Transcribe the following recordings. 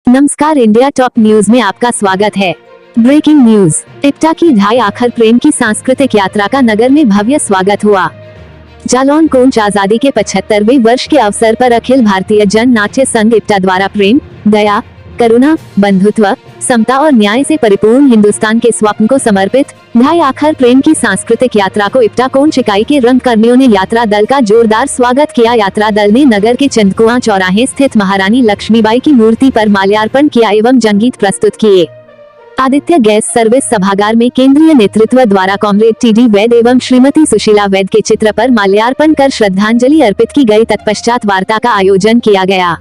नमस्कार, India top news में आपका स्वागत है। Breaking news. इप्टा की ढाई आखर प्रेम की सांस्कृतिक यात्रा का नगर में भव्य स्वागत हुआ। जालौन कोंच आजादी के 75वें वर्ष के अवसर पर अखिल भारतीय जन नाट्य संघ इप्टा द्वारा प्रेम, दया, करुणा, बंधुत्व, समता और न्याय से परिपूर्ण हिंदुस्तान के स्वप्न को समर्पित ढाई आखर प्रेम की सांस्कृतिक यात्रा को इप्टा कोंच इकाई के रंग कर्मियों ने यात्रा दल का जोरदार स्वागत किया। यात्रा दल ने नगर के चंदकुआं चौराहे स्थित महारानी लक्ष्मीबाई की मूर्ति पर माल्यार्पण किया एवं जंगीत प्रस्तुत किए। आदित्य गैस सर्विस सभागार में केंद्रीय नेतृत्व द्वारा कॉमरेड टी.डी. वैद एवं श्रीमती सुशीला वैद के चित्र पर माल्यार्पण कर श्रद्धांजलि अर्पित की गई। तत्पश्चात वार्ता का आयोजन किया गया।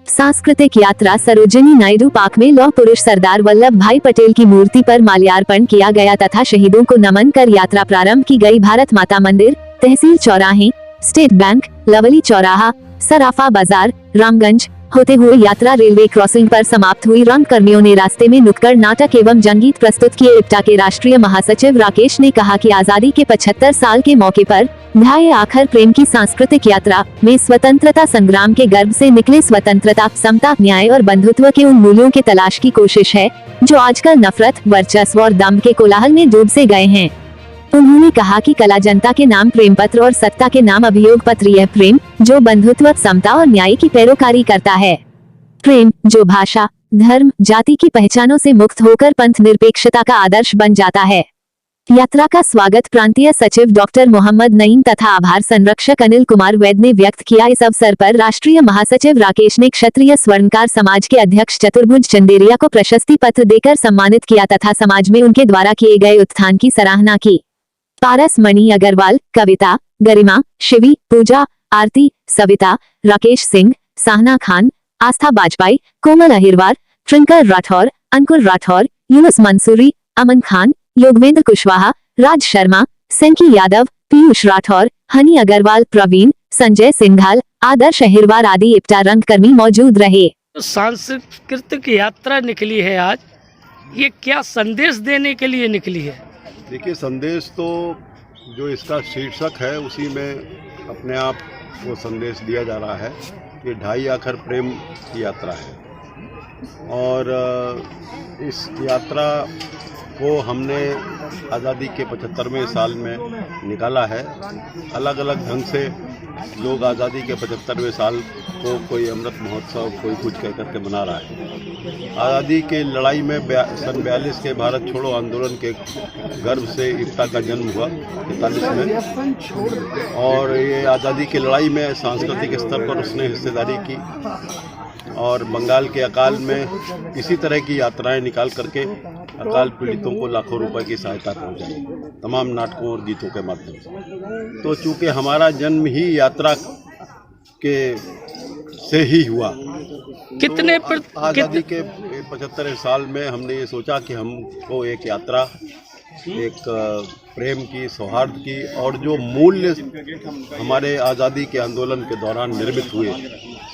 सांस्कृतिक यात्रा सरोजिनी नायडू पार्क में लौह पुरुष सरदार वल्लभ भाई पटेल की मूर्ति पर माल्यार्पण किया गया तथा शहीदों को नमन कर यात्रा प्रारंभ की गई। भारत माता मंदिर, तहसील चौराहे, स्टेट बैंक, लवली चौराहा, सराफा बाजार, रामगंज होते हुए यात्रा रेलवे क्रॉसिंग पर समाप्त हुई। रंग कर्मियों ने रास्ते में नुक्कड़ नाटक एवं जंगीत प्रस्तुत किए। इप्टा के राष्ट्रीय महासचिव राकेश ने कहा कि आजादी के 75 साल के मौके पर ढाई आखर प्रेम की सांस्कृतिक यात्रा में स्वतंत्रता संग्राम के गर्भ से निकले स्वतंत्रता, समता, न्याय और बंधुत्व के उन मूल्यों के तलाश की कोशिश है जो आजकल नफरत, वर्चस्व और दम्भ के कोलाहल में डूब से गए हैं। उन्होंने कहा कि कला जनता के नाम प्रेम पत्र और सत्ता के नाम अभियोग पत्र, यह प्रेम जो बंधुत्व, समता और न्याय की पैरोकारी करता है। प्रेम जो भाषा, धर्म, जाति की पहचानों से मुक्त होकर पंथ निरपेक्षता का आदर्श बन जाता है। यात्रा का स्वागत प्रांतीय सचिव डॉक्टर मोहम्मद नईम तथा आभार संरक्षक अनिल कुमार वैद ने व्यक्त किया। इस अवसर पर राष्ट्रीय महासचिव राकेश ने क्षत्रिय स्वर्णकार समाज के अध्यक्ष चतुर्भुज चंदेरिया को प्रशस्ति पत्र देकर सम्मानित किया तथा समाज में उनके द्वारा किए गए उत्थान की सराहना की। पारस मणि अग्रवाल, कविता, गरिमा, शिवी, पूजा, आरती, सविता, राकेश सिंह, साहना खान, आस्था बाजपाई, कोमल अहिरवार, ट्विंकल राठौर, अंकुर राठौर, यूनुस मंसूरी, अमन खान, योगवेंद्र कुशवाहा, राज शर्मा, सेंकी यादव, पीयूष राठौर, हनी अग्रवाल, प्रवीण, संजय सिंघाल, आदर्श अहिरवार आदि इप्टा रंगकर्मी मौजूद रहे। सांस्कृतिक यात्रा निकली है आज, ये क्या संदेश देने के लिए निकली है? देखिए, संदेश तो जो इसका शीर्षक है उसी में अपने आप वो संदेश दिया जा रहा है कि ढाई आखर प्रेम की यात्रा है। और इस यात्रा को हमने आज़ादी के 75वें साल में निकाला है। अलग अलग ढंग से लोग आज़ादी के 75वें साल को कोई अमृत महोत्सव, कोई कुछ कह करके मना रहा है। आज़ादी के लड़ाई में सन 42 के भारत छोड़ो आंदोलन के गर्भ से इप्टा का जन्म हुआ 43 में, और ये आज़ादी की लड़ाई में सांस्कृतिक स्तर पर उसने हिस्सेदारी की और बंगाल के अकाल में इसी तरह की यात्राएं निकाल करके अकाल पीड़ितों को लाखों रुपए की सहायता पहुंचाई, तमाम नाटकों और गीतों के माध्यम से। तो चूँकि हमारा जन्म ही यात्रा के से ही हुआ, कितने तो आज़ादी के 75 साल में हमने ये सोचा कि हमको एक यात्रा, एक प्रेम की, सौहार्द की, और जो मूल्य हमारे आज़ादी के आंदोलन के दौरान निर्मित हुए,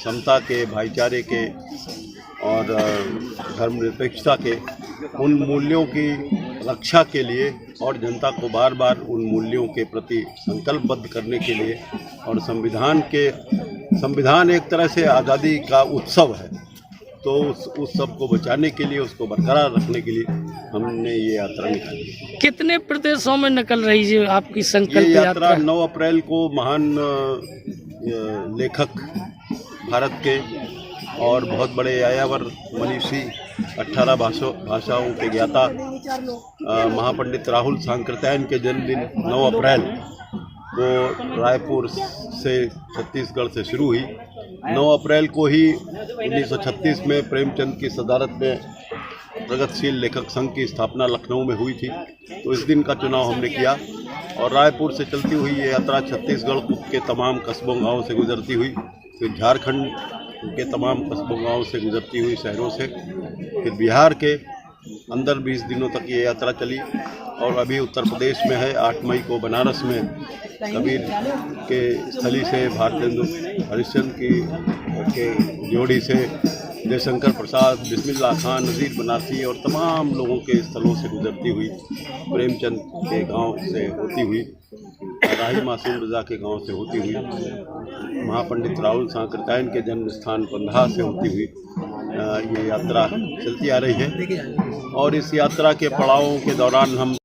समता के, भाईचारे के और धर्मनिरपेक्षता के, उन मूल्यों की रक्षा के लिए और जनता को बार बार उन मूल्यों के प्रति संकल्पबद्ध करने के लिए, और संविधान एक तरह से आज़ादी का उत्सव है, तो उस उत्सव को बचाने के लिए, उसको बरकरार रखने के लिए हमने ये यात्रा निकाली। कितने प्रदेशों में निकल रही है आपकी संकल्प यात्रा? 9 अप्रैल को महान लेखक भारत के और बहुत बड़े यायावर मनीषी, 18 भाषाओं के ज्ञाता महापंडित राहुल सांकृत्यायन के जन्मदिन 9 अप्रैल को रायपुर से छत्तीसगढ़ से शुरू हुई। 9 अप्रैल को ही 1936 में प्रेमचंद की सदारत में प्रगतिशील लेखक संघ की स्थापना लखनऊ में हुई थी। तो इस दिन का चुनाव हमने किया और रायपुर से चलती हुई ये यात्रा छत्तीसगढ़ के तमाम कस्बों गाँव से गुजरती हुई, फिर झारखंड के तमाम कस्बों गाँव से गुजरती हुई, शहरों से, फिर बिहार के अंदर 20 दिनों तक ये यात्रा चली, और अभी उत्तर प्रदेश में है। 8 मई को बनारस में कबीर के स्थली से भारतेंदु हरिश्चंद्र के जोड़ी से जयशंकर प्रसाद, बिस्मिल्लाह खान, नज़ीर बनारसी और तमाम लोगों के स्थलों से गुजरती हुई, प्रेमचंद के गांव से होती हुई, राही मासूम रजा के गांव से होती हुई, महापंडित राहुल सांकृत्यायन के जन्म स्थान पंधा से होती हुई ये यात्रा चलती आ रही है और इस यात्रा के पड़ावों के दौरान हम